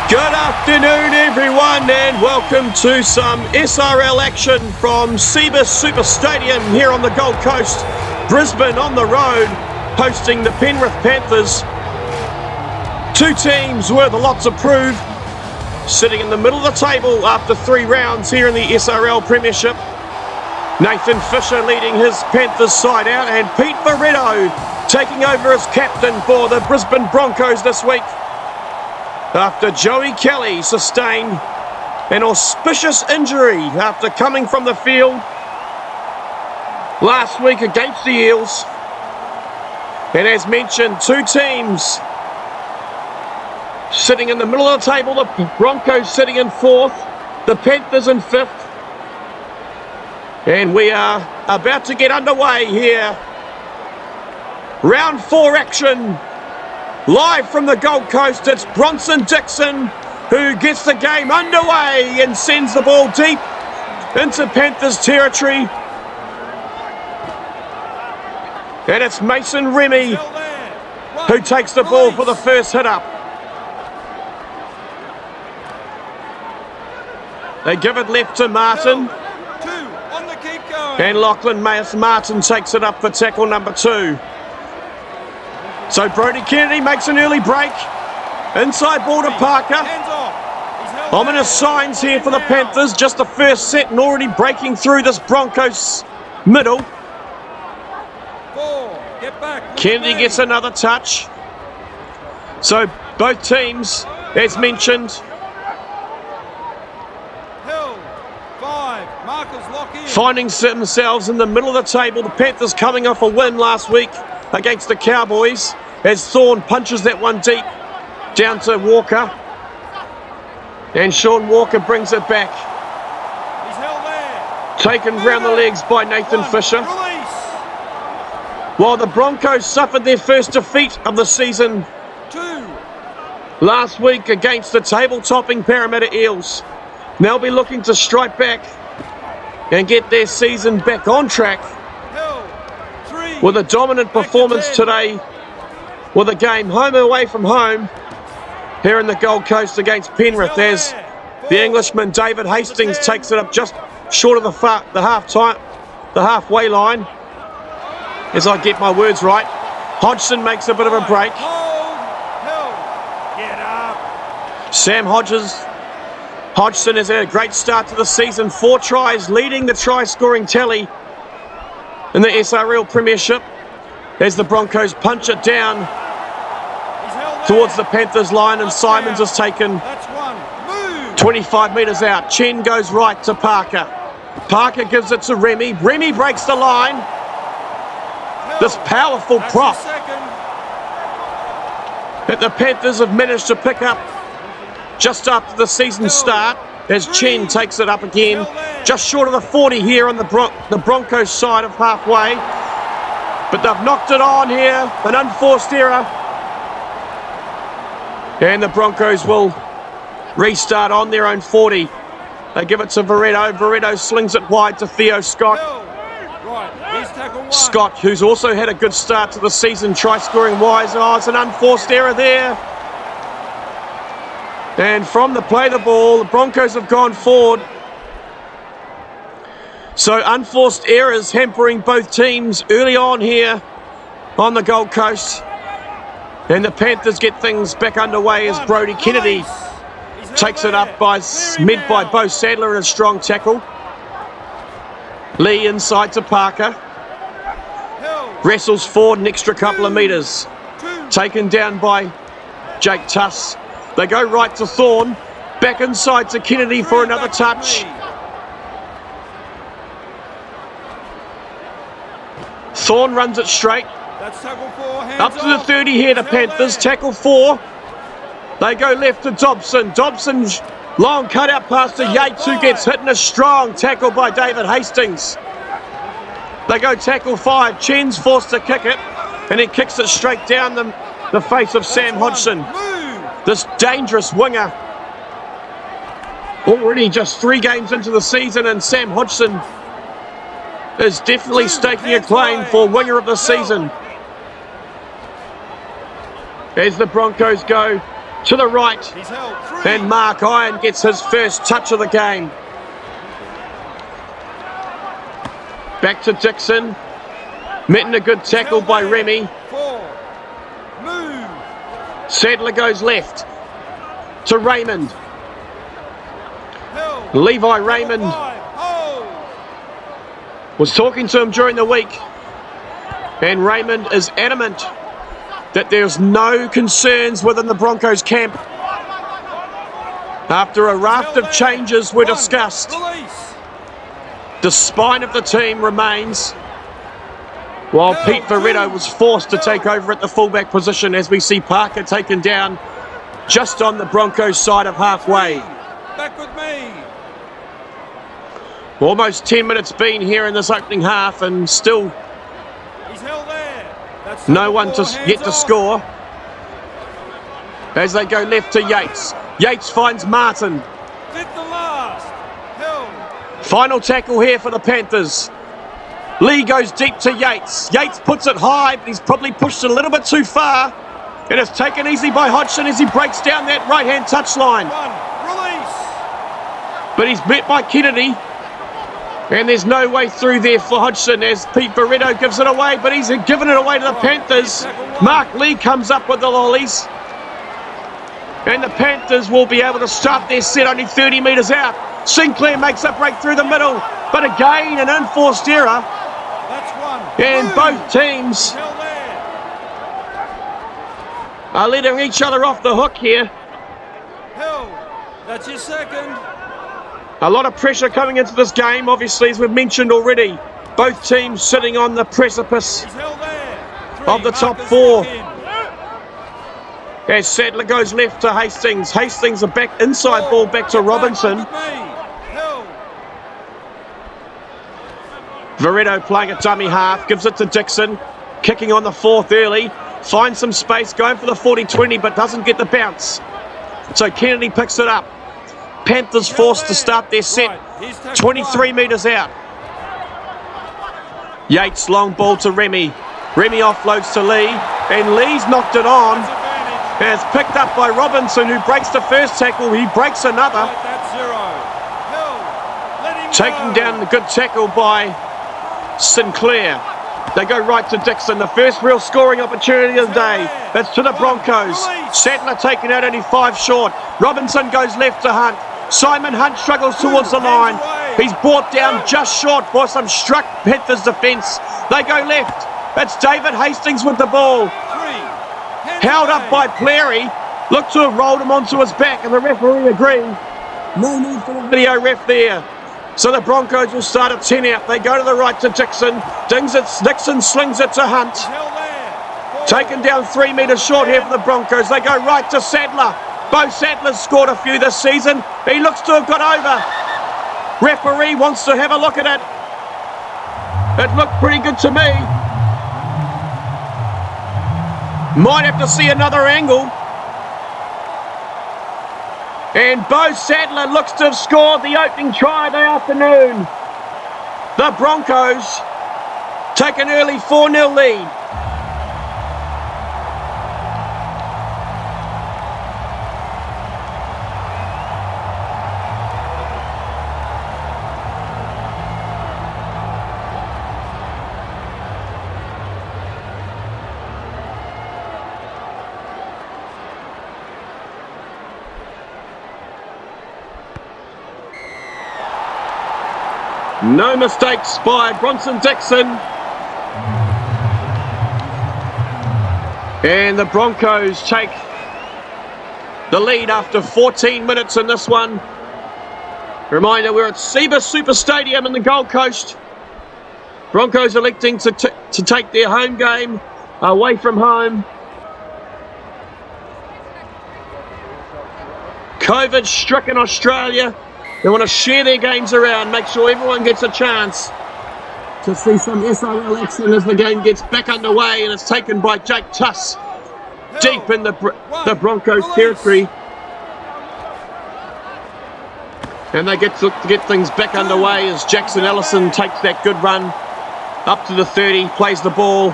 Good afternoon, everyone, and welcome to some SRL action from Cbus Super Stadium here on the Gold Coast. Brisbane on the road, hosting the Penrith Panthers. Two teams worth a lot to prove, sitting in the middle of the table after 3 rounds here in the SRL Premiership. Nathan Fisher leading his Panthers side out, and Pete Veretto taking over as captain for the Brisbane Broncos this week, after Joey Kelly sustained an auspicious injury after coming from the field last week against the Eels. And as mentioned, two teams sitting in the middle of the table, the Broncos sitting in 4th, the Panthers in 5th. And we are about to get underway here. Round 4 action. Live from the Gold Coast, it's Bronson Dixon who gets the game underway and sends the ball deep into Panthers territory. And it's Mason Remy who takes the ball for the first hit up. They give it left to Martin. And Lachlan Martin takes it up for tackle number 2. So Brodie Kennedy makes an early break. Inside ball to Parker. Ominous signs here for the Panthers. Just the first set and already breaking through this Broncos middle. Kennedy gets another touch. So both teams, as mentioned, finding themselves in the middle of the table. The Panthers coming off a win last week against the Cowboys, as Thorne punches that one deep down to Walker, and Sean Walker brings it back. Taken round the legs by Nathan Fisher. While the Broncos suffered their first defeat of the season last week against the table-topping Parramatta Eels, they'll be looking to strike back and get their season back on track with a dominant performance today, with a game home away from home here in the Gold Coast against Penrith, as the Englishman David Hastings takes it up just short of the halfway line, as I get my words right. Hodgson makes a bit of a break. Sam Hodgson has had a great start to the season, 4 tries, leading the try-scoring tally in the SRL Premiership, as the Broncos punch it down towards the Panthers line, and Simons has taken 25 metres out. Chen goes right to Parker. Parker gives it to Remy. Remy breaks the line. This powerful prop that the Panthers have managed to pick up just after the season start, as Chen takes it up again, just short of the 40 here on the Broncos side of halfway. But they've knocked it on here, an unforced error. And the Broncos will restart on their own 40. They give it to Veretto. Veretto slings it wide to Theo Scott. Scott, who's also had a good start to the season, try-scoring wise. Oh, it's an unforced error there. And from the play the ball, the Broncos have gone forward. So unforced errors hampering both teams early on here on the Gold Coast. And the Panthers get things back underway as Brodie Kennedy takes it up mid by Bo Sadler in a strong tackle. Lee inside to Parker. Wrestles forward an extra couple of metres. Taken down by Jake Tuss. They go right to Thorne. Back inside to Kennedy for another touch. Thorne runs it straight. Up to the 30 here to Panthers. Tackle 4. They go left to Dobson. Dobson's long cut out pass to Yates, who gets hit in a strong tackle by David Hastings. They go tackle 5. Chen's forced to kick it, and he kicks it straight down the face of Sam Hodgson. This dangerous winger. Already just 3 games into the season, and Sam Hodgson is definitely staking a claim for winger of the season. As the Broncos go To the right, and Mark Iron gets his first touch of the game. Back to Dixon. Met in a good tackle by Remy. Sadler goes left to Raymond. Levi Raymond was talking to him during the week, and Raymond is adamant that there's no concerns within the Broncos camp. After a raft of changes were discussed, the spine of the team remains, while Pete Veretto was forced to take over at the fullback position, as we see Parker taken down just on the Broncos side of halfway. Back with me. Almost 10 minutes been here in this opening half, and still He's held there. That's no one yet to score. As they go left to Yates. Yates finds Martin. Did the last. Held. Final tackle here for the Panthers. Lee goes deep to Yates. Yates puts it high, but he's probably pushed it a little bit too far. It is taken easy by Hodgson as he breaks down that right-hand touchline. Release. But he's met by Kennedy. And there's no way through there for Hodgson as Pete Veretto gives it away, but he's given it away to the Panthers. Mark Lee comes up with the lollies. And the Panthers will be able to start their set only 30 metres out. Sinclair makes a break through the middle, but again an unforced error. That's one. And both teams are letting each other off the hook here. Held. That's your second. A lot of pressure coming into this game, obviously, as we've mentioned already. Both teams sitting on the precipice of the top four. As Sadler goes left to Hastings. Hastings a back inside ball back to Robinson. Veretto playing a dummy half, gives it to Dixon. Kicking on the fourth early. Finds some space, going for the 40-20, but doesn't get the bounce. So Kennedy picks it up. Panthers forced to start their set 23 metres out. Yates long ball to Remy. Remy offloads to Lee, and Lee's knocked it on. And it's picked up by Robinson, who breaks the first tackle. He breaks another. Taking down the good tackle by Sinclair. They go right to Dixon, the first real scoring opportunity of the day. That's to the Broncos. Sadler taken out only 5 short. Robinson goes left to Hunt. Simon Hunt struggles towards the line. He's brought down just short by some struck Panthers defence. They go left. That's David Hastings with the ball. Held up by Plary. Looked to have rolled him onto his back, and the referee agreed. No need for the video ref there. So the Broncos will start at 10 out. They go to the right to Dixon. Dixon slings it to Hunt. Taken down 3 metres short here for the Broncos. They go right to Sadler. Both Sadler's scored a few this season. He looks to have got over. Referee wants to have a look at it. It looked pretty good to me. Might have to see another angle. And Bo Sadler looks to have scored the opening try of the afternoon. The Broncos take an early 4-0 lead. No mistakes by Bronson Dixon. And the Broncos take the lead after 14 minutes in this one. Reminder, we're at SEBA Super Stadium in the Gold Coast. Broncos electing to take their home game away from home. COVID-stricken Australia. They want to share their games around, make sure everyone gets a chance to see some SRL action as the game gets back underway, and it's taken by Jake Tuss deep in the Broncos territory. And they get things back underway as Jackson Ellison takes that good run up to the 30, plays the ball.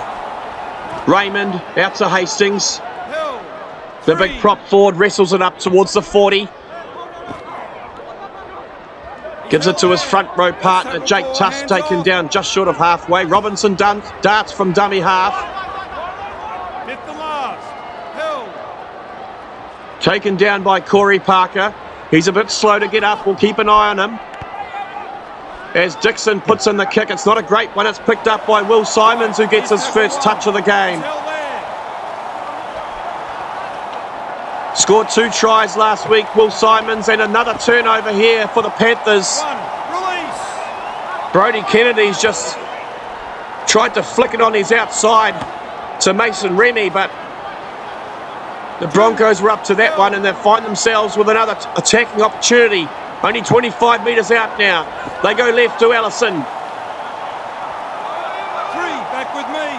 Raymond out to Hastings. The big prop forward wrestles it up towards the 40. Gives it to his front row partner, Jake Tuss, taken down just short of halfway. Robinson darts from dummy half. Hit the last. Held. Taken down by Corey Parker. He's a bit slow to get up. We'll keep an eye on him. As Dixon puts in the kick, it's not a great one. It's picked up by Will Simons, who gets his first touch of the game. Scored 2 tries last week, Will Simons, and another turnover here for the Panthers. Brodie Kennedy's just tried to flick it on his outside to Mason Remy, but the Broncos were up to that one, and they find themselves with another attacking opportunity. Only 25 metres out now. They go left to Allison. 3, back with me.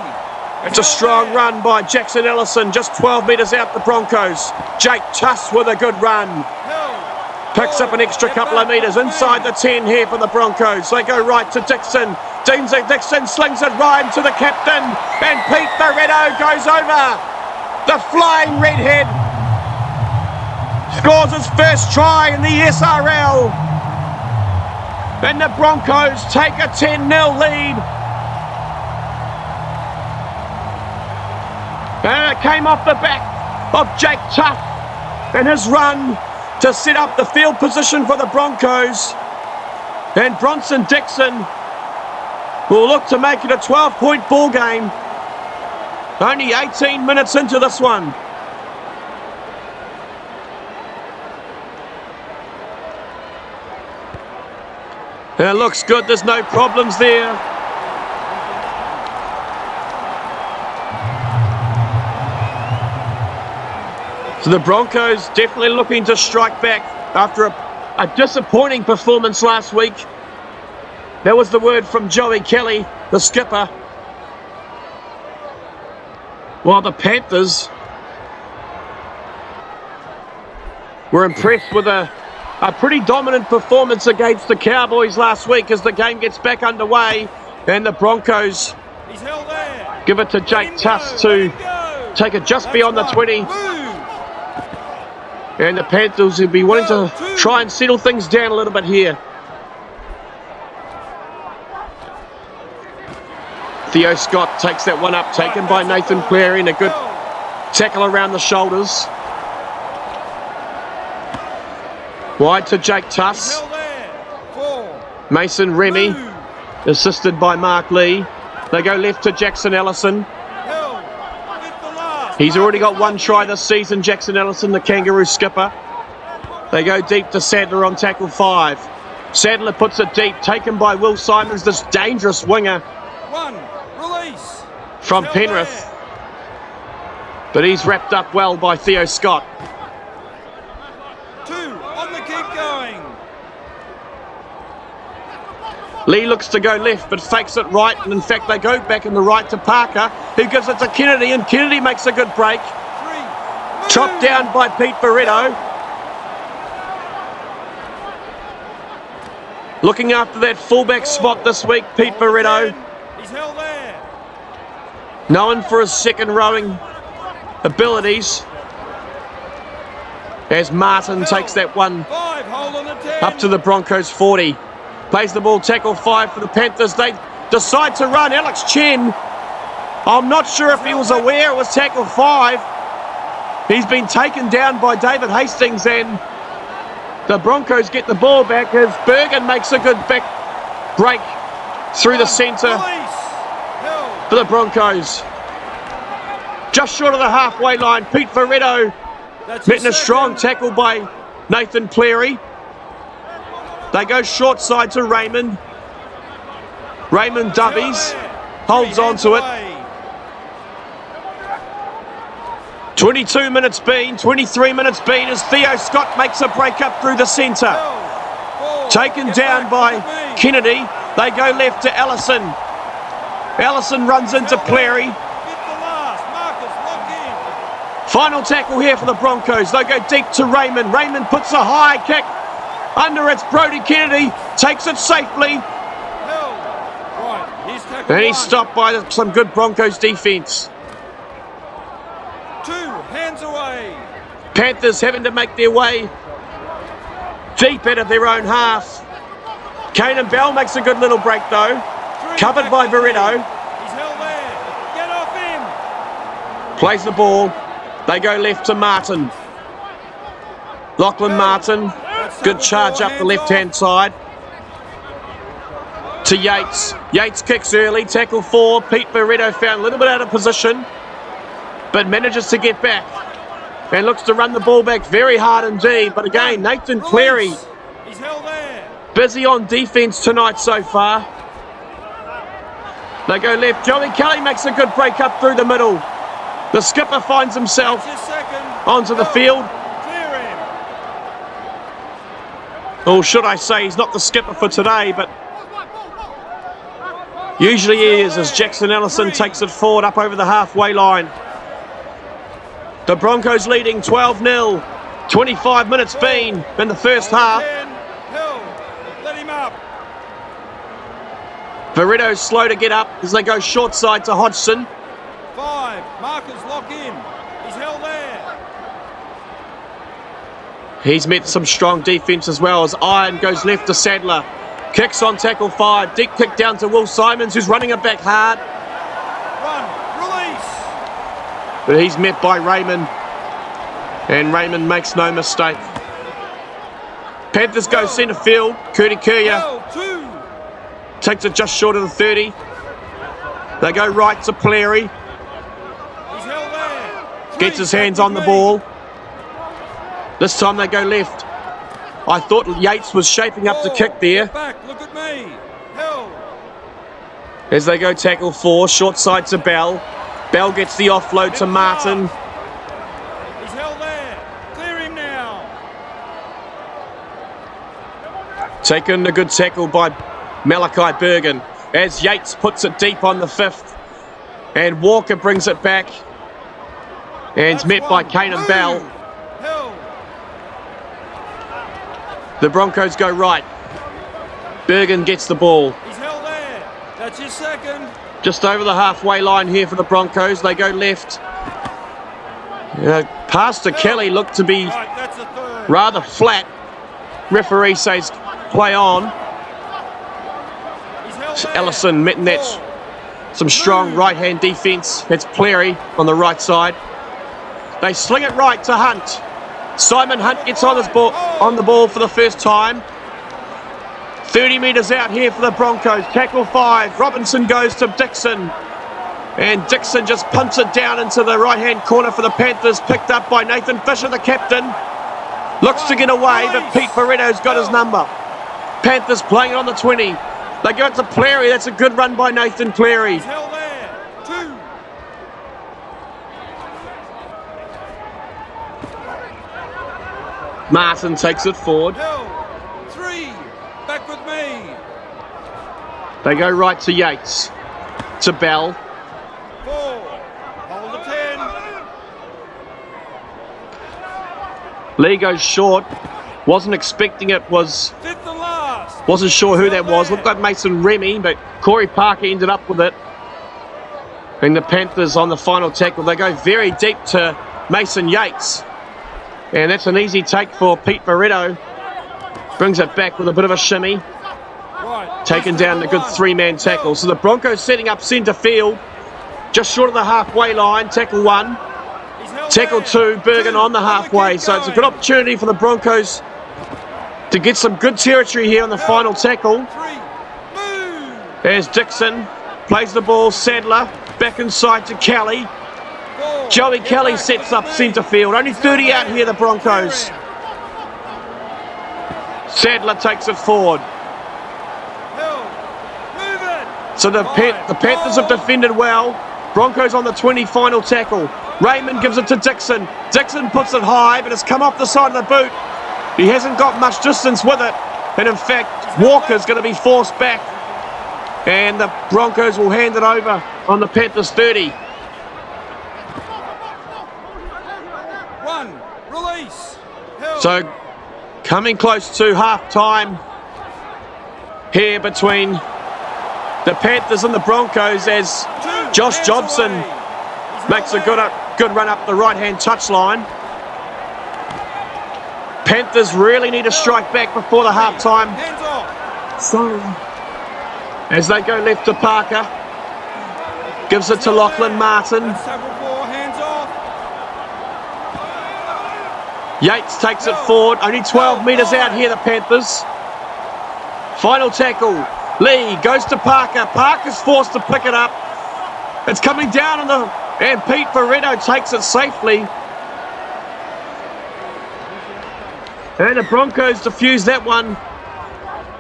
It's a strong run by Jackson Ellison, just 12 metres out the Broncos. Jake Tuss with a good run. Picks up an extra couple of metres inside the 10 here for the Broncos. They go right to Dixon. Dixon slings it right to the captain, and Pete Barretto goes over. The flying redhead scores his first try in the SRL. And the Broncos take a 10-0 lead. And it came off the back of Jake Tuss and his run to set up the field position for the Broncos. And Bronson Dixon will look to make it a 12-point ball game. Only 18 minutes into this one. And it looks good, there's no problems there. So the Broncos definitely looking to strike back after a disappointing performance last week. That was the word from Joey Kelly, the skipper. While the Panthers were impressed with a pretty dominant performance against the Cowboys last week as the game gets back underway, and the Broncos give it to Jake Tuss to take it just beyond the 20. And the Panthers will be wanting to try and settle things down a little bit here. Theo Scott takes that one up, taken by Nathan Cleary, and a good tackle around the shoulders. Wide to Jake Tuss. Mason Remy, assisted by Mark Lee. They go left to Jackson Ellison. He's already got 1 try this season, Jackson Ellison, the Kangaroo skipper. They go deep to Sadler on tackle 5. Sadler puts it deep, taken by Will Simons, this dangerous winger from Penrith. But he's wrapped up well by Theo Scott. 2 on the keep going. Lee looks to go left, but fakes it right, and in fact they go back in the right to Parker, who gives it to Kennedy, and Kennedy makes a good break. Chopped down by Pete Barretto. Looking after that fullback spot this week, Pete Barretto. He's held there. Known for his second rowing abilities. As Martin takes that one up to the Broncos 40. Plays the ball, tackle 5 for the Panthers. They decide to run. Alex Chen, I'm not sure if he was aware it was tackle 5. He's been taken down by David Hastings, and the Broncos get the ball back as Bergen makes a good back break through the centre for the Broncos. Just short of the halfway line, Pete Barretto metting a strong tackle by Nathan Cleary. They go short side to Raymond. Raymond dubbies, holds on to it. 22 minutes been, 23 minutes been as Theo Scott makes a break up through the centre. Taken down by Kennedy. They go left to Ellison. Ellison runs into Cleary. Final tackle here for the Broncos. They go deep to Raymond. Raymond puts a high kick. Under it's Brodie Kennedy, takes it safely. And he's stopped by some good Broncos defence. 2 hands away. Panthers having to make their way deep out of their own half. Kanan Bell makes a good little break though. Covered by Veretto. He's held there. Get off him. Plays the ball. They go left to Martin. Lachlan Martin. Good charge up the left-hand side. To Yates. Yates kicks early. Tackle 4. Pete Veretto found a little bit out of position, but manages to get back and looks to run the ball back very hard indeed. But again, Nathan Cleary He's held there. busy on defence tonight so far. They go left. Joey Kelly makes a good break up through the middle. The skipper finds himself Just second. onto the field. Clear him. Or should I say he's not the skipper for today, but usually he is, as Jackson Ellison takes it forward up over the halfway line. The Broncos leading 12-0. 25 minutes been in the first half. Hill. Let him up. Veretto's slow to get up as they go short side to Hodgson. 5. Markers lock in. He's held there. He's met some strong defence as well as Iron goes left to Sadler. Kicks on tackle 5. Deep kick down to Will Simons, who's running it back hard. Run. Release. But he's met by Raymond. And Raymond makes no mistake. Panthers go centre field. Kurti Kuya Hill. 2. takes it just short of the 30. They go right to Cleary. He's held there. 3. Gets his hands on the ball. This time they go left. I thought Yates was shaping up to kick there. Back. Look at me. Hill. As they go tackle 4, short side to Bell. Bell gets the offload to Martin. He's held there. Clear him now. Taken a good tackle by Malachi Bergen. As Yates puts it deep on the 5th. And Walker brings it back. And it's met by Kanan Bell. Hill. The Broncos go right. Bergen gets the ball. He's held there. That's your second. Just over the halfway line here for the Broncos. They go left. Pass to Kelly looked to be Right, that's a third. rather flat. Referee says play on. He's held there. Ellison met that. 4. Some strong right-hand defence. It's Cleary on the right side. They sling it right to Hunt. Simon Hunt gets on the ball for the first time. 30 metres out here for the Broncos. Tackle 5. Robinson goes to Dixon. And Dixon just punts it down into the right-hand corner for the Panthers. Picked up by Nathan Fisher, the captain. Looks to get away, but Pete Veretto's got his number. Panthers playing it on the 20. They go to Cleary. That's a good run by Nathan Cleary. He's held there. 2. Martin takes it forward. Hill. 3. Back with me. They go right to Yates. To Bell. 4. Hold the 10. Lee goes short. Wasn't expecting it. 5th and last. Wasn't sure who that was. Looked like Mason Remy, but Corey Parker ended up with it. And the Panthers on the final tackle. They go very deep to Mason Yates. And that's an easy take for Pete Veretto. Brings it back with a bit of a shimmy. Right. Taken down a good 3-man tackle. So the Broncos setting up centre field. Just short of the halfway line. Tackle 1. He's held Tackle there. 2. Bergen on the halfway. So it's a good opportunity for the Broncos to get some good territory here on the final tackle. 3. Move. There's Dixon. Plays the ball. Sadler. Back inside to Kelly. 4. Joey Get Kelly back sets with up me. centre field. Only 30 out here, the Broncos. Clear him. Sadler takes it forward. Hill. Move it. So the Panthers have defended well. Broncos on the 20 final tackle. Raymond gives it to Dixon. Dixon puts it high, but it's come off the side of the boot. He hasn't got much distance with it. And in fact, Walker's going to be forced back. And the Broncos will hand it over on the Panthers 30. 1. Release. Hill. So coming close to half-time here between the Panthers and the Broncos as 2. Josh Hands Jobson away. He's makes a held there. good run up the right-hand touchline. Panthers really need to strike back before the half-time. Hands off. Sorry. As they go left to Parker. Gives it to Lachlan Martin. That's tackle 4, hands off. Yates takes it forward. Only 12 metres out here, the Panthers. Final tackle. Lee goes to Parker. Parker's forced to pick it up. It's coming down on the... And Pete Barretto takes it safely. And the Broncos defuse that one.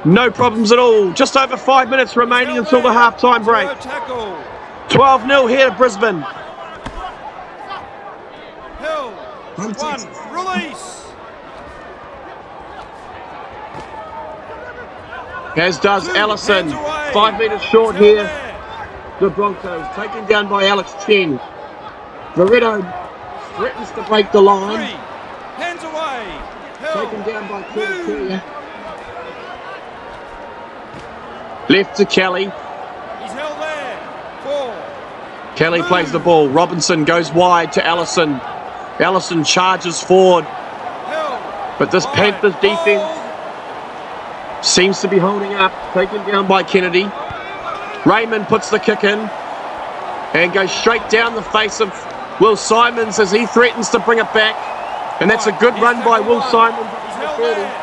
No problems at all. Just over 5 minutes remaining until the half-time break. 12-0 here to Brisbane. Hill. 1. Release. As does 2. Allison. Hands away. 5 metres short Still here. there. The Broncos taken down by Alex Chen. Barretto threatens to break the 3. line. Hands away. Hill. Taken down by Curtis. Left to Kelly. He's held there. 4. Kelly plays the ball. Robinson goes wide to Allison. Allison charges forward. Hill. But this Wide. Panthers defence seems to be holding up. Taken down by Kennedy. Raymond puts the kick in. And goes straight down the face of Will Simons as he threatens to bring it back. And that's a good run by Will Simons. He's held there.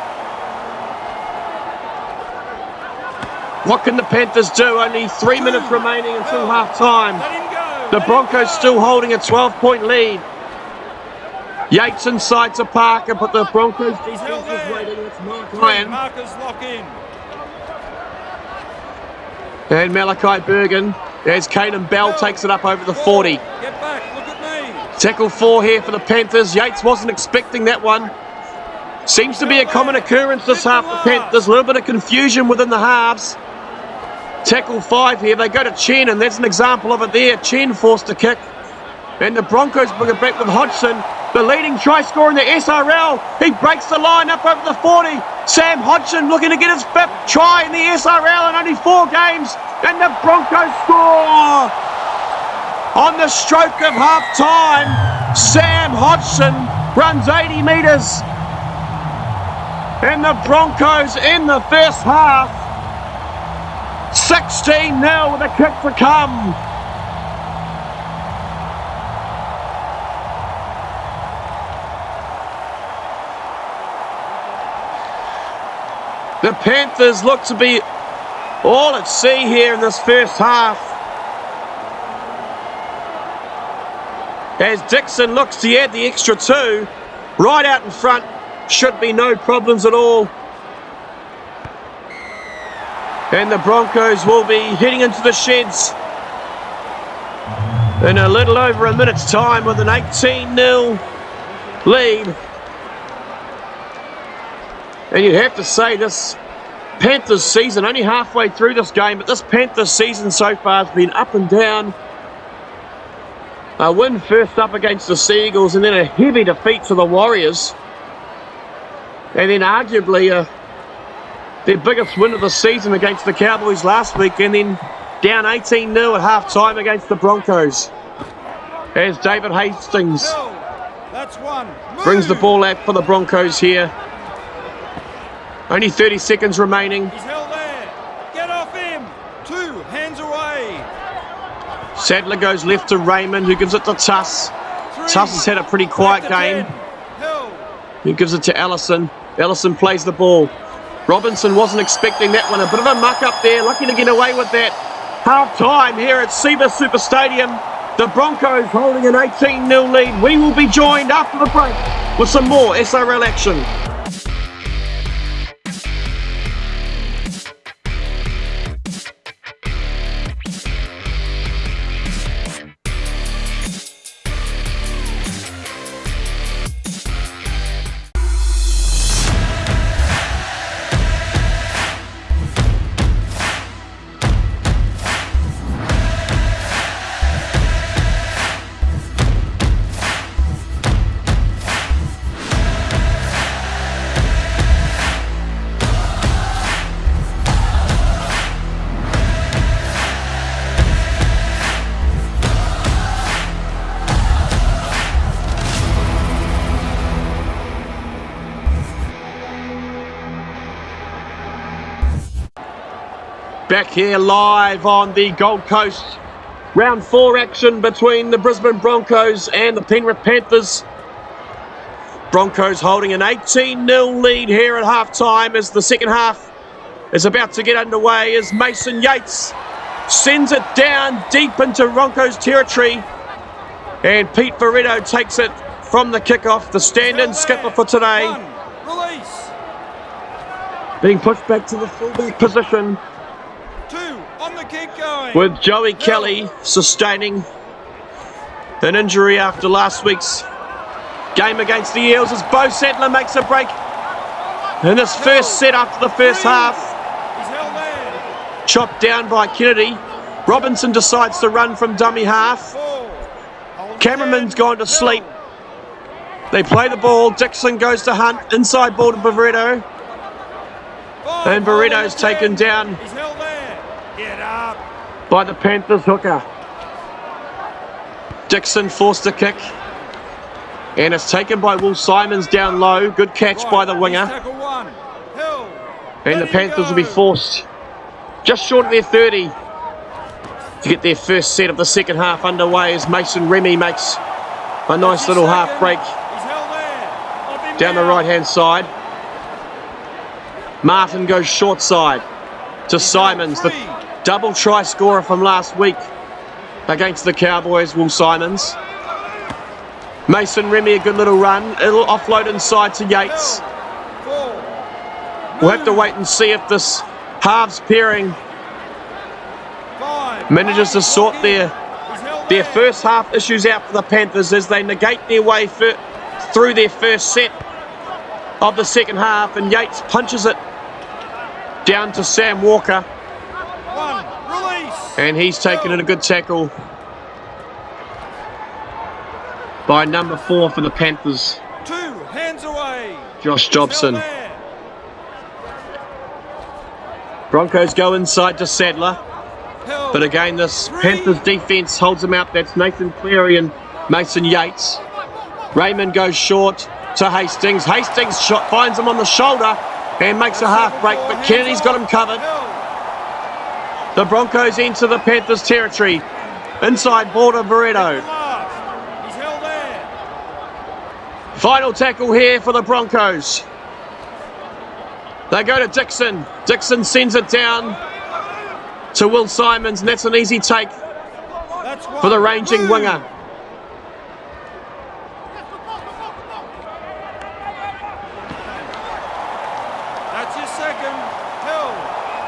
What can the Panthers do? Only 3 minutes remaining until half-time. Let him go. The Let Broncos him go. still holding a 12-point lead. Yates inside to Parker, but the Broncos He's defense held is there. waiting. It's Mark 3. Ryan Markers lock in. and Malachi Bergen as Caden Bell takes it up over the 40. Get back. Look at me. Tackle 4 here for the Panthers. Yates wasn't expecting that one. Seems to be a common occurrence this half for Panthers. A little bit of confusion within the halves. Tackle 5 here. They go to Chen, and there's an example of it there. Chen forced to kick. And the Broncos bring it back with Hodgson, the leading try scorer in the SRL. He breaks the line up over the 40. Sam Hodgson looking to get his 5th try in the SRL in only 4 games. And the Broncos score! On the stroke of half-time, Sam Hodgson runs 80 metres. And the Broncos in the first half, 16-0 with a kick to come. The Panthers look to be all at sea here in this first half. As Dixon looks to add the extra 2, right out in front, should be no problems at all. And the Broncos will be heading into the sheds in a little over a minute's time with an 18-0 lead. And you'd have to say this Panthers season, only halfway through this game, but this Panthers season so far has been up and down. A win first up against the Seagulls and then a heavy defeat to the Warriors. And then arguably their biggest win of the season against the Cowboys last week, and then down 18-0 at half-time against the Broncos. As David Hastings That's 1. brings the ball out for the Broncos here. Only 30 seconds remaining. He's held there. Get off him. 2. Hands away. Sadler goes left to Raymond, who gives it to Tuss. 3. Tuss has had a pretty quiet game. Hill. He gives it to Allison. Allison plays the ball. Robinson wasn't expecting that one. A bit of a muck up there. Lucky to get away with that. Half time here at SEBA Super Stadium. The Broncos holding an 18-0 lead. We will be joined after the break with some more SRL action. Back here live on the Gold Coast. Round 4 action between the Brisbane Broncos and the Penrith Panthers. Broncos holding an 18-0 lead here at half-time as the second half is about to get underway as Mason Yates sends it down deep into Broncos territory. And Pete Veretto takes it from the kickoff, the stand-in skipper for today. Release. Being pushed back to the fullback position. 2 on the kick going. With Joey Kelly sustaining an injury after last week's game against the Eels as Bo Sadler makes a break in his first set after the first half. He's held there. Chopped down by Kennedy. Robinson decides to run from dummy half. 4. Cameraman's gone to sleep. They play the ball. Dixon goes to Hunt. Inside ball to Veretto. 5. And Veretto's taken down He's held there. Get up. by the Panthers hooker. Dixon forced a kick. And it's taken by Will Simons down low. Good catch by the winger. Tackle 1. Hill. And the Panthers will be forced just short of their 30 to get their first set of the second half underway as Mason Remy makes a nice little half break He's held there. down the right-hand side. Martin goes short side to Simons, the double try scorer from last week against the Cowboys, Will Simons. Mason Remy, a good little run. It'll offload inside to Yates. 4. We'll have to wait and see if this halves pairing 5. manages to sort their He's held first half issues out for the Panthers as they negate their way through their first set of the second half, and Yates punches it down to Sam Walker, 1. Release. and he's taken in a good tackle by number 4 for the Panthers, 2. Hands away. Josh He's held Jobson. there. Broncos go inside to Sadler, Hill. but again this Panthers defence holds them out. That's Nathan Cleary and Mason Yates. Raymond goes short to Hastings. Hastings finds him on the shoulder and makes a half break, but Kennedy's got him covered. The Broncos enter the Panthers territory. Inside ball to Veretto. He's held there. Final tackle here for the Broncos. They go to Dixon. Dixon sends it down to Will Simons, and that's an easy take That's for the 1. ranging Move. winger. That's your second. Hill.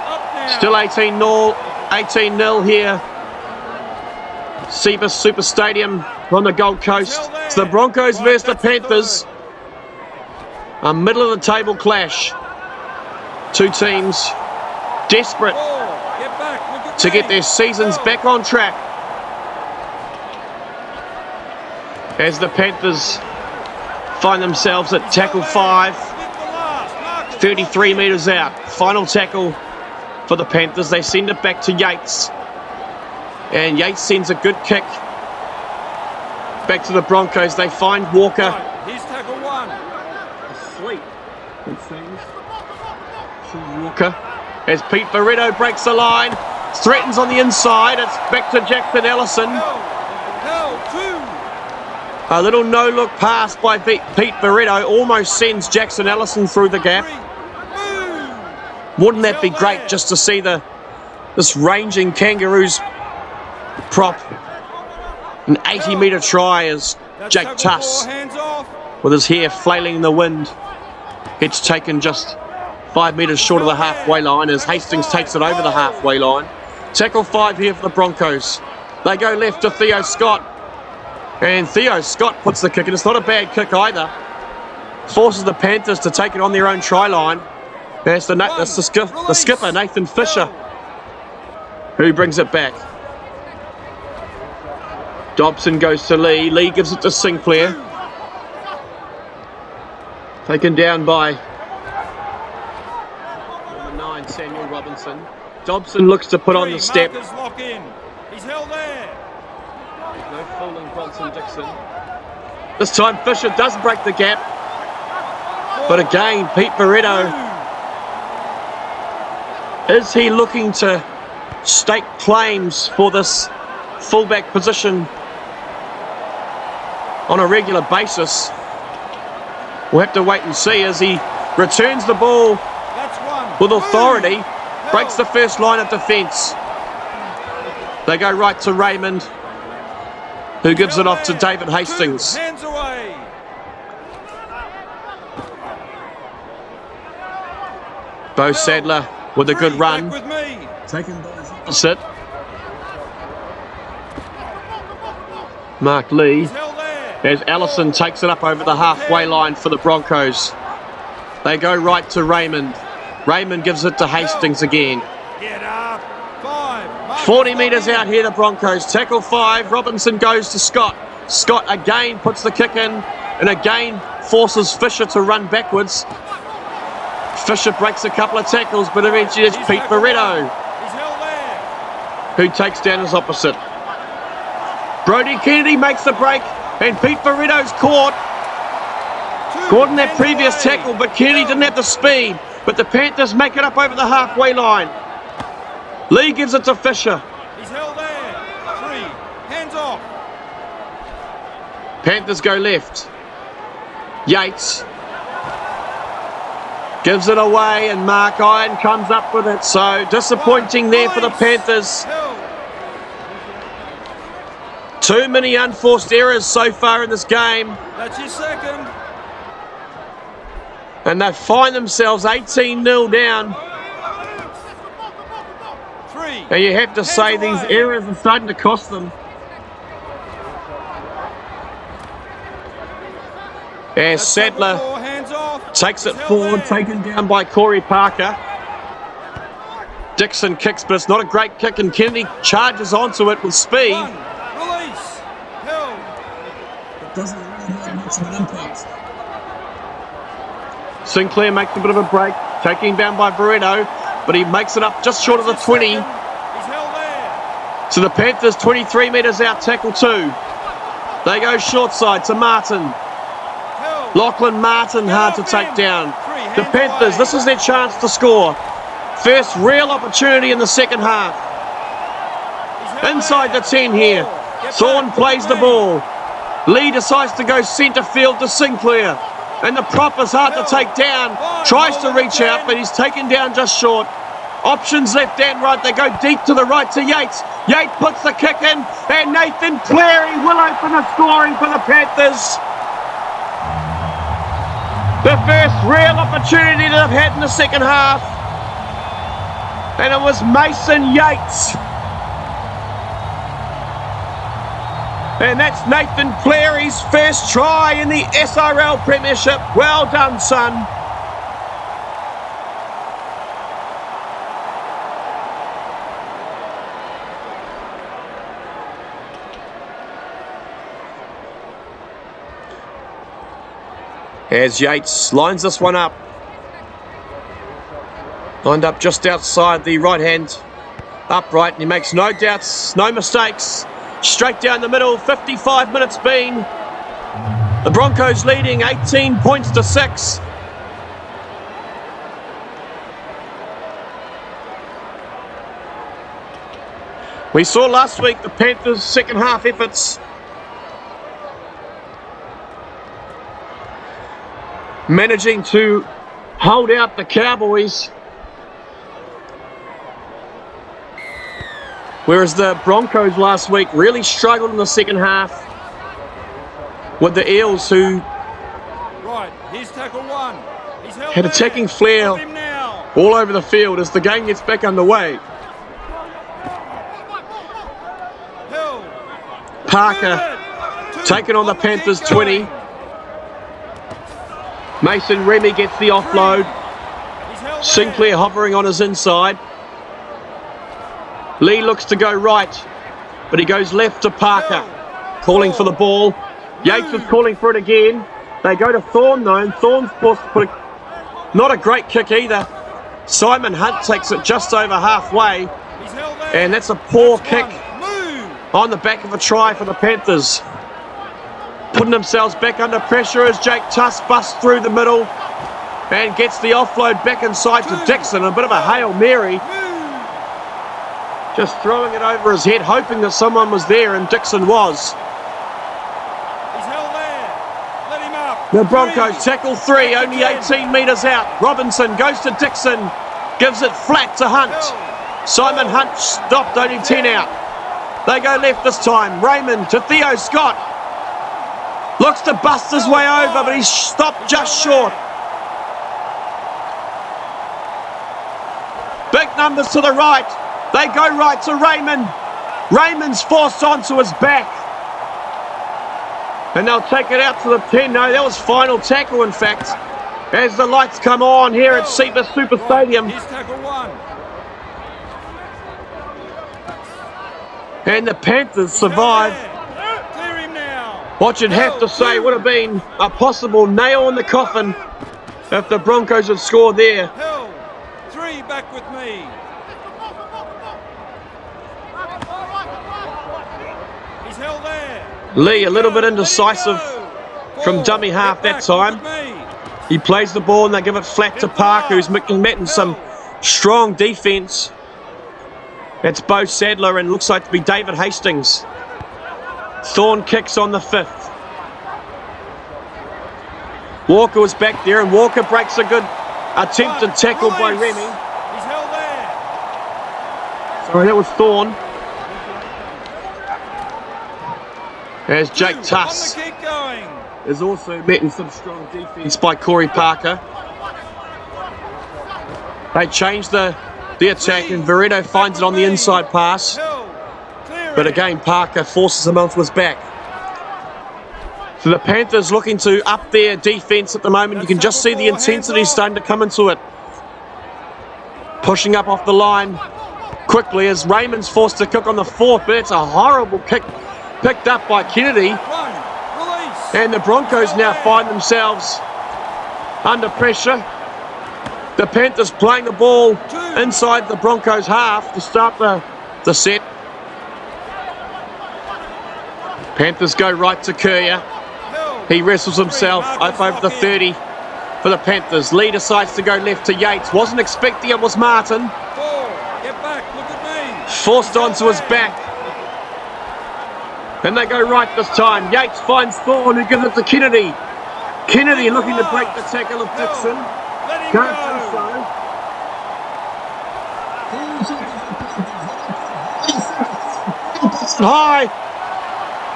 Up now. Still 18-0 here. Cibus Super Stadium on the Gold Coast. It's the Broncos versus the Panthers. A middle of the table clash. Two teams desperate 4. Get back. Look at to get me. their seasons Hill. back on track as the Panthers find themselves at tackle 5, Get the last. Mark it. 33 metres out. Final tackle for the Panthers. They send it back to Yates, and Yates sends a good kick back to the Broncos. They find Walker Right. Here's tackle 1. asleep, it seems. Walker as Pete Veretto breaks the line, threatens on the inside. It's back to Jackson Ellison. Hill. 2. A little no-look pass by Pete Veretto almost sends Jackson Ellison through the gap. 3. Move. Wouldn't that be great just to see this ranging Kangaroos prop? An 80-metre try as That's Jake tackle Tuss, 4. Hands off. with his hair flailing in the wind, gets taken just 5 metres short of the halfway line as Hastings takes it over the halfway line. Tackle 5 here for the Broncos. They go left to Theo Scott, and Theo Scott puts the kick, and it's not a bad kick either. Forces the Panthers to take it on their own try line. That's the skipper, Nathan Fisher, who brings it back. Dobson goes to Lee. Lee gives it to Sinclair. Taken down by number 9, Samuel Robinson. Dobson looks to put on the step. Markers lock in. He's held there. No fooling Bronson Dixon. This time Fisher does break the gap. But again, Pete Veretto, is he looking to stake claims for this fullback position on a regular basis. We'll have to wait and see as he returns the ball with authority, breaks the first line of defence. They go right to Raymond, who gives it off to David Hastings. Hands away. Bo Sadler with a good run. With me. Taken by his opposite. Mark Lee, as Allison takes it up over the halfway line for the Broncos. They go right to Raymond. Raymond gives it to Hastings again. Get up. 5. 40 metres out here, the Broncos. Tackle 5. Robinson goes to Scott. Scott again puts the kick in and again forces Fisher to run backwards. Fisher breaks a couple of tackles, but eventually it's Pete Barretto who takes down his opposite. Brodie Kennedy makes the break, and Pete Barretto's caught in that previous tackle, but Kennedy didn't have the speed. But the Panthers make it up over the halfway line. Lee gives it to Fisher. He's held there. 3. Hands off. Panthers go left. Yates gives it away, and Mark Iron comes up with it. So disappointing there for the Panthers. Too many unforced errors so far in this game. That's your second. And they find themselves 18-0 down. 3. And you have to say these errors are starting to cost them. As Sadler takes it forward, taken down by Corey Parker. Dixon kicks, but it's not a great kick, and Kennedy charges onto it with speed. Release. Held. It doesn't really have much of an impact. Sinclair makes a bit of a break, taken down by Barretto, but he makes it up just short of the 20. He's held there. So the Panthers 23 metres out, tackle 2. They go short side to Martin. Lachlan Martin hard to take down. The Panthers, this is their chance to score. First real opportunity in the second half. Inside the 10 here. Thorne plays the ball. Lee decides to go centre field to Sinclair. And the prop is hard to take down. Tries to reach out, but he's taken down just short. Options left and right. They go deep to the right to Yates. Yates puts the kick in, and Nathan Cleary will open the scoring for the Panthers. The first real opportunity that they've had in the second half. And it was Mason Yates. And that's Nathan Cleary's first try in the SRL Premiership. Well done, son. As Yates lines this one up. Lined up just outside the right hand upright, and he makes no doubts, no mistakes. Straight down the middle, 55 minutes been. The Broncos leading 18 points to 6. We saw last week the Panthers' second half efforts managing to hold out the Cowboys, whereas the Broncos last week really struggled in the second half with the Eels, who here's tackle 1. He's held had attacking flair all over the field as the game gets back underway. Parker taken on the Panthers 20. Mason Remy gets the offload. Sinclair hovering on his inside. Lee looks to go right, but he goes left to Parker, calling for the ball. Yates is calling for it again. They go to Thorne though, and Thorne's forced to put not a great kick either. Simon Hunt takes it just over halfway, and that's a poor kick on the back of a try for the Panthers. Putting themselves back under pressure as Jake Tuss busts through the middle and gets the offload back inside to Dixon. A bit of a Hail Mary. Just throwing it over his head, hoping that someone was there, and Dixon was. He's held there. Let him up. The Broncos tackle 3, only 18 metres out. Robinson goes to Dixon, gives it flat to Hunt. Simon Hunt stopped, only 10 out. They go left this time. Raymond to Theo Scott. Looks to bust his way over, but he's stopped just short. Big numbers to the right. They go right to Raymond. Raymond's forced onto his back. And they'll take it out to the 10. No, that was final tackle, in fact. As the lights come on here at SEBA Super Stadium. Here's tackle 1. And the Panthers survive. Clear him now. What you'd have to say would have been a possible nail in the coffin if the Broncos had scored there. Hill. 3 back with me. He's held there. Lee a little bit indecisive from dummy half that time. He plays the ball and they give it flat to Parker, who's met some strong defence. It's Bo Sadler and looks like to be David Hastings. Thorne kicks on the 5th. Walker was back there and Walker breaks a good attempted tackle by Remy. He's held there. Sorry, that was Thorne. As Jake Tuss is also met in some strong defence by Corey Parker. They change the attack and Veredo finds it on the inside pass. But again, Parker forces him onto his back. So the Panthers looking to up their defence at the moment. You can just see the intensity starting to come into it. Pushing up off the line quickly as Raymond's forced to kick on the 4th, but it's a horrible kick picked up by Kennedy. And the Broncos now find themselves under pressure. The Panthers playing the ball inside the Broncos half to start the set. Panthers go right to Courier. He wrestles himself up over the 30 for the Panthers. Lee decides to go left to Yates. Wasn't expecting it was Martin. Get back, look at me. Forced onto his back. And they go right this time. Yates finds Thorne, who gives it to Kennedy. Kennedy looking to break the tackle of Dixon. Can't do so. High.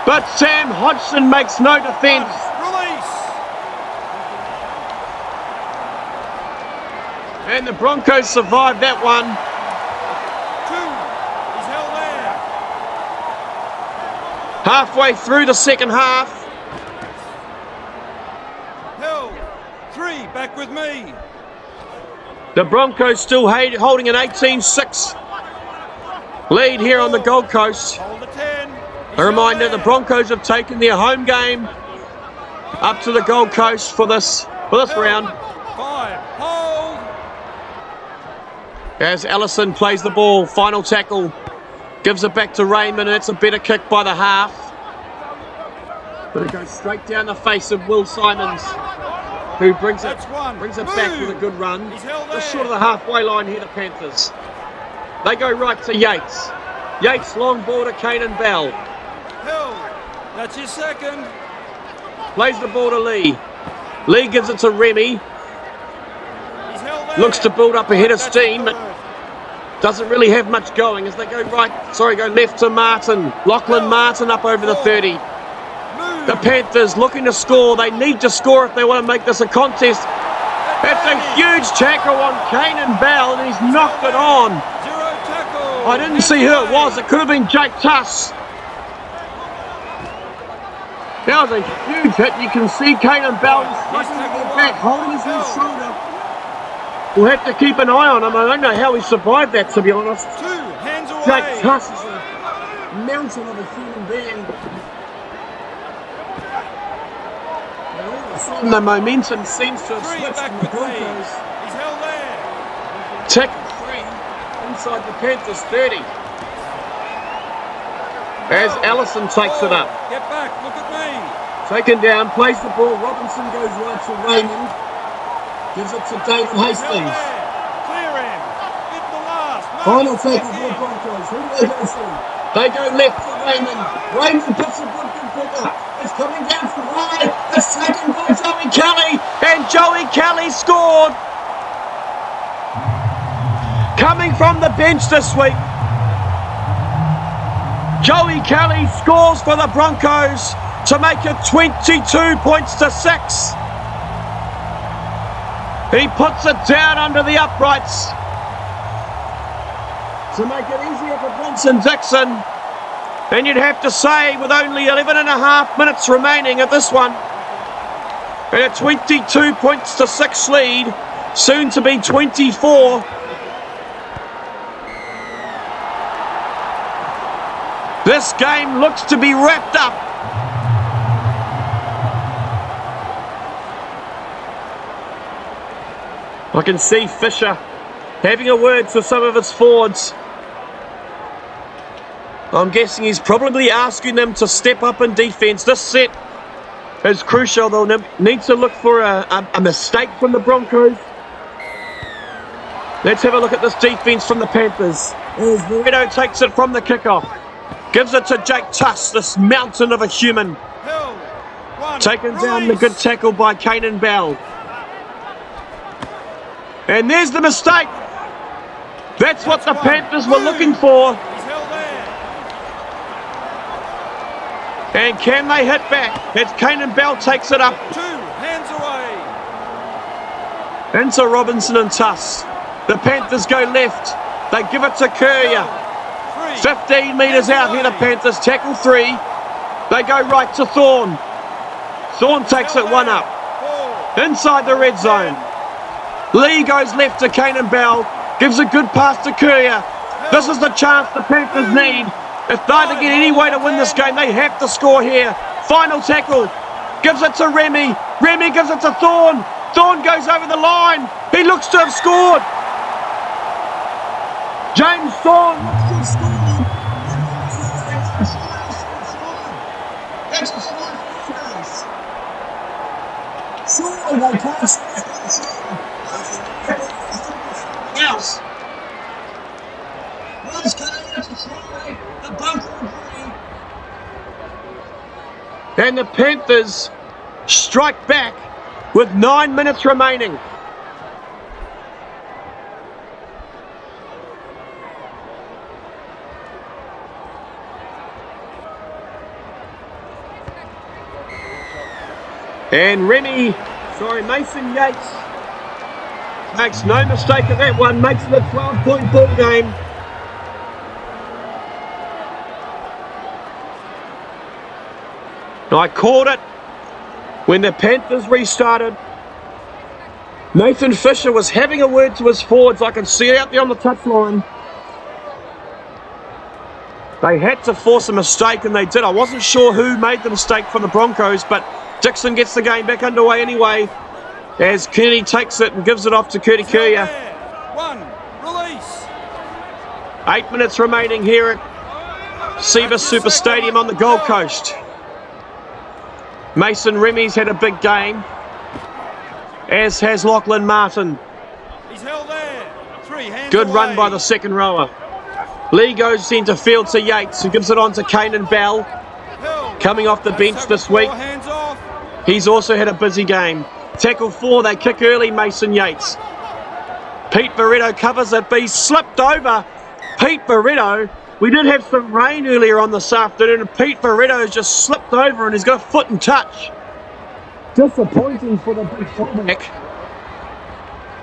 But Sam Hodgson makes no defence. Release. And the Broncos survive that one. 2. He's held there. Halfway through the second half. Hill. 3 back with me. The Broncos still holding an 18-6 lead here on the Gold Coast. Hold the 10. A reminder, the Broncos have taken their home game up to the Gold Coast for this round. 5. Hold. As Allison plays the ball, final tackle, gives it back to Raymond, and it's a better kick by the half. But it goes straight down the face of Will Simons, who brings it back with a good run. Just short of the halfway line here, the Panthers. They go right to Yates. Yates long ball to Caden Bell. Hill. That's his second. Plays the ball to Lee. Lee gives it to Remy. He's held there. Looks to build up a head of steam, but doesn't really have much going as they go left to Martin. Lachlan Martin up over the 30. The Panthers looking to score. They need to score if they want to make this a contest. It's a huge tackle on Caden Bell and he's knocked it on. I didn't see who it was. It could have been Jake Tuss. That was a huge hit. You can see Caden Bell back, holding his left shoulder. We'll have to keep an eye on him. I don't know how he survived that, to be honest. 2 hands away. Jake Tuss is a mountain of a human being. And all of a sudden, the momentum seems to have switched from the Broncos. He's held there. Tackle 3 inside the Panthers 30. As Allison takes it up. Get back, look at me. Taken down, plays the ball. Robinson goes right to Raymond. Gives it to David Hastings. Clear him. Get the last. Final tackle for the Broncos. Who do they go for? They go left for Raymond. Raymond puts a good pick up. It's coming down for right. It's taken by Joey Kelly. And Joey Kelly scored. Coming from the bench this week, Joey Kelly scores for the Broncos to make it 22 points to 6. He puts it down under the uprights to make it easier for Bronson Dixon. And you'd have to say, with only 11 and a half minutes remaining at this one, and a 22 points to 6 lead, soon to be 24. This game looks to be wrapped up. I can see Fisher having a word to some of his forwards. I'm guessing he's probably asking them to step up in defence. This set is crucial. They'll need to look for a mistake from the Broncos. Let's have a look at this defence from the Panthers. As Loreto takes it from the kickoff. Gives it to Jake Tuss, this mountain of a human. Taken down the good tackle by Kanan Bell. And there's the mistake. That's what the Panthers were looking for. And can they hit back? As Kanan Bell takes it up. 2 hands away. Into Robinson and Tuss. The Panthers go left. They give it to Courier. 15 metres out here, the Panthers tackle 3. They go right to Thorne. Thorne takes it 1 up. Inside the red zone. Lee goes left to Kanan Bell. Gives a good pass to Courier. This is the chance the Panthers need. If they're to get any way to win this game, they have to score here. Final tackle. Gives it to Remy. Remy gives it to Thorne. Thorne goes over the line. He looks to have scored. James Thorne looks to have scored. That's a smart pass. Surely they can't else. One's coming out to try. The both agree. And the Panthers strike back with 9 minutes remaining. And Mason Yates makes no mistake of that one, makes it a 12-point ball game. I called it when the Panthers restarted. Nathan Fisher was having a word to his forwards. I can see it out there on the touchline. They had to force a mistake, and they did. I wasn't sure who made the mistake for the Broncos, but Dixon gets the game back underway anyway, as Kearney takes it and gives it off to Curtis Courier. 1, release. 8 minutes remaining here at Cibus Super Stadium on the Gold Coast. Mason Remy's had a big game, as has Lachlan Martin. He's held there. 3 hands Good away. run by the second rower. Lee goes centre field to Yates, who gives it on to Kanan Bell, coming off the bench this week. Hands off. He's also had a busy game. Tackle 4, they kick early, Mason Yates. Pete Barretto covers it, but he's slipped over. Pete Barretto, we did have some rain earlier on this afternoon, and Pete Barretto has just slipped over and he's got a foot and touch. Disappointing for the big fullback.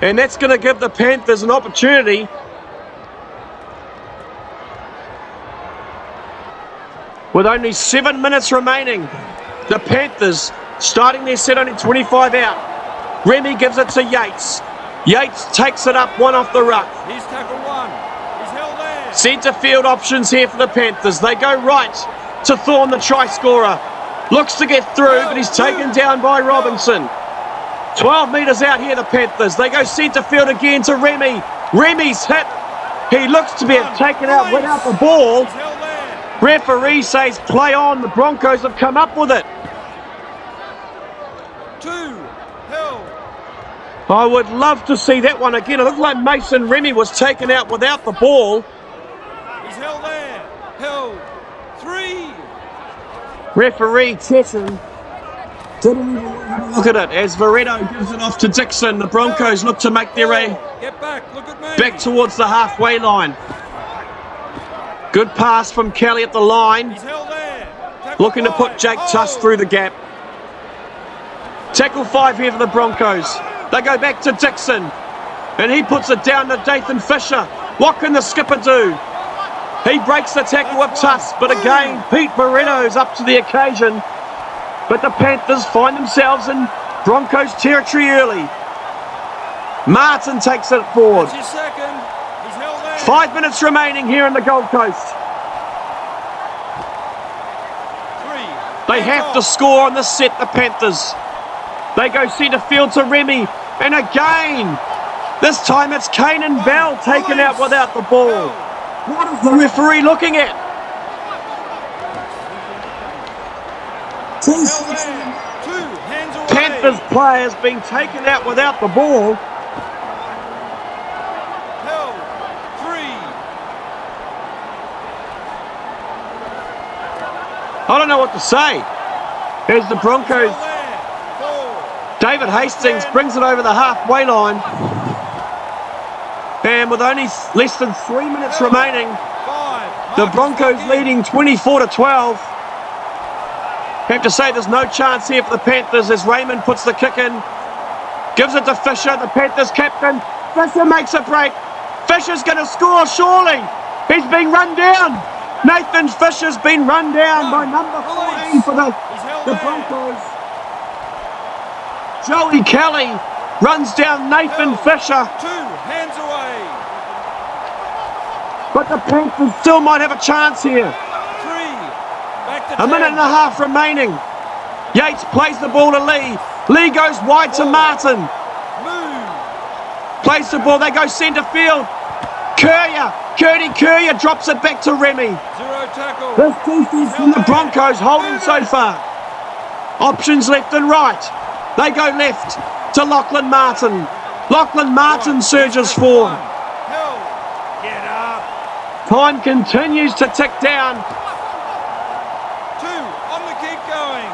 And that's going to give the Panthers an opportunity with only 7 minutes remaining. The Panthers starting their set only 25 out. Remy gives it to Yates. Yates takes it up, 1 off the ruck. He's tackle 1. He's held there. Centre field options here for the Panthers. They go right to Thorne, the try scorer. Looks to get through, but he's taken down by Robinson. 12 metres out here, the Panthers. They go centre field again to Remy. Remy's hit. He looks to be taken out without the ball. He's held there. Referee says play on. The Broncos have come up with it. 2 held. I would love to see that one again. It looked like Mason Remy was taken out without the ball. He's held there. Held. 3. Referee Tesson didn't even look at it as Veretto gives it off to Dixon. The Broncos look to make their way Get back. Look at me. back towards the halfway line. Good pass from Kelly at the line. He's held there. Tackle Looking to put 5. Jake Tuss through the gap. Tackle 5 here for the Broncos. They go back to Dixon. And he puts it down to Dathan Fisher. What can the skipper do? He breaks the tackle with Tuss. But again, Pete Veretto's up to the occasion. But the Panthers find themselves in Broncos territory early. Martin takes it forward. That's your second. He's held there. 5 minutes remaining here in the Gold Coast. 3. They have to score on this set, the Panthers. They go centre field to Remy. And again, this time it's Kane and Bell taken out without the ball. What is the referee looking at? Held there. 2. Hands away. Panthers players being taken out without the ball. Held. 3. I don't know what to say. As the Broncos, Held there. 4. David Hastings brings it over the halfway line. And with only less than 3 minutes remaining, 5. the Broncos leading 24-12. Have to say there's no chance here for the Panthers as Raymond puts the kick in. Gives it to Fisher, the Panthers captain. Fisher makes a break. Fisher's going to score, surely. He's being run down. Nathan Fisher's been run down by number 14 for the Broncos. Joey Kelly runs down Nathan Fisher. 2. Hands away. But the Panthers still might have a chance here. 3. Back to A 10. minute and a half remaining. Yates plays the ball to Lee. Lee goes wide to Martin. Move. Plays the ball, they go centre field. Curdy drops it back to Remy. 0 tackle. This defense from the Broncos holding so far. Options left and right. They go left to Lachlan Martin. Lachlan Martin surges forward. Held. Get up. Time continues to tick down. 2. On the keep going.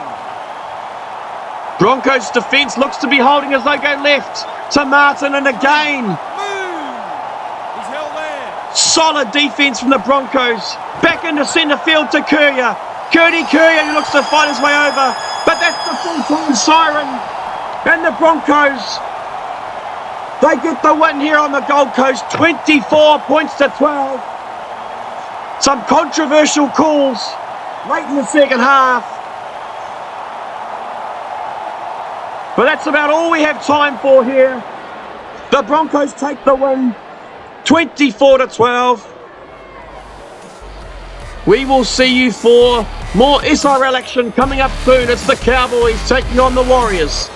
Broncos defence looks to be holding as they go left to Martin, and again Move. He's held there. solid defence from the Broncos. Back into centre field to Currier. Currier looks to fight his way over, but that's the full-time siren. And the Broncos, they get the win here on the Gold Coast, 24 points to 12. Some controversial calls late in the second half. But that's about all we have time for here. The Broncos take the win, 24 to 12. We will see you for more SRL action coming up soon. It's the Cowboys taking on the Warriors.